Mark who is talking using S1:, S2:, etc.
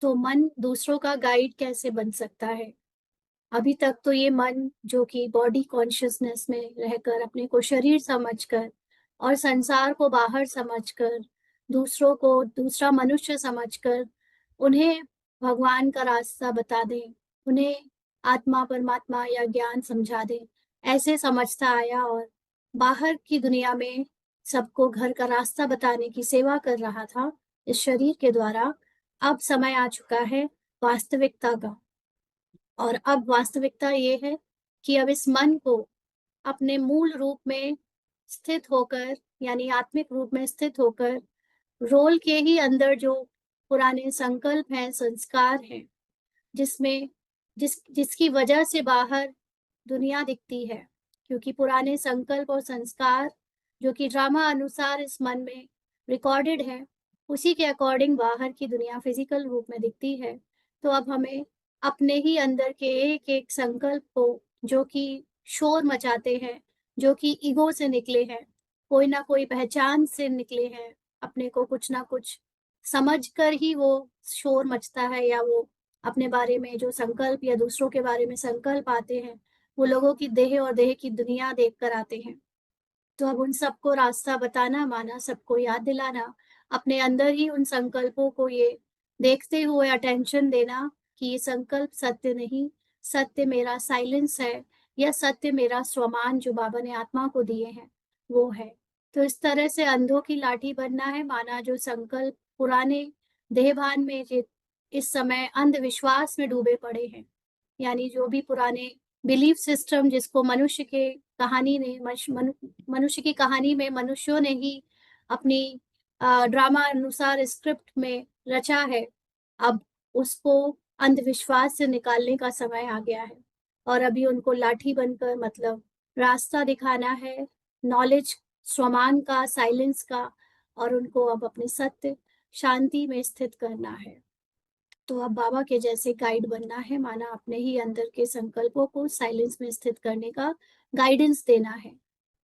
S1: तो मन दूसरों का गाइड कैसे बन सकता है? अभी तक तो ये मन जो कि बॉडी कॉन्शियसनेस में रहकर अपने को शरीर समझकर और संसार को बाहर समझकर, दूसरों को दूसरा मनुष्य समझकर उन्हें भगवान का रास्ता बता दें, उन्हें आत्मा, परमात्मा या ज्ञान समझा दें, ऐसे समझता आया और बाहर की दुनिया में सबको घर का रास्ता बताने की सेवा कर रहा था इस शरीर के द्वारा। अब समय आ चुका है वास्तविकता का। और अब वास्तविकता ये है कि अब इस मन को अपने मूल रूप में स्थित होकर, यानी आत्मिक रूप में स्थित होकर, रोल के ही अंदर जो पुराने संकल्प हैं, संस्कार हैं, जिसमें जिसकी वजह से बाहर दुनिया दिखती है, क्योंकि पुराने संकल्प और संस्कार जो कि ड्रामा अनुसार इस मन में रिकॉर्डेड है, उसी के अकॉर्डिंग बाहर की दुनिया फिजिकल रूप में दिखती है। तो अब हमें अपने ही अंदर के एक एक संकल्प को, जो कि शोर मचाते हैं, जो कि ईगो से निकले हैं, कोई ना कोई पहचान से निकले हैं, अपने को कुछ ना कुछ समझ कर ही वो शोर मचता है, या वो अपने बारे में जो संकल्प या दूसरों के बारे में संकल्प आते हैं, वो लोगों की देह और देह की दुनिया देखकर आते हैं। तो अब उन सबको रास्ता बताना, माना सबको याद दिलाना, अपने अंदर ही उन संकल्पों को ये देखते हुए अटेंशन देना कि ये संकल्प सत्य नहीं, सत्य मेरा साइलेंस है, या सत्य मेरा स्वमान जो बाबा ने आत्मा को दिए हैं, वो है। तो इस तरह से अंधों की लाठी बनना है, माना जो संकल्प पुराने देहभान में इस समय अंधविश्वास में डूबे पड़े हैं, यानी जो भी पुराने बिलीफ सिस्टम जिसको मनुष्य के कहानी ने मनुष्य की कहानी में मनुष्यों ने ही अपनी ड्रामा अनुसार स्क्रिप्ट में रचा है, अब उसको अंधविश्वास से निकालने का समय आ गया है। और अभी उनको लाठी बनकर, मतलब रास्ता दिखाना है, नॉलेज, स्वमान का, साइलेंस का, और उनको अब अपने सत्य, शांति में स्थित करना है। तो अब बाबा के जैसे गाइड बनना है, माना अपने ही अंदर के संकल्पों को साइलेंस में स्थित करने का गाइडेंस देना है।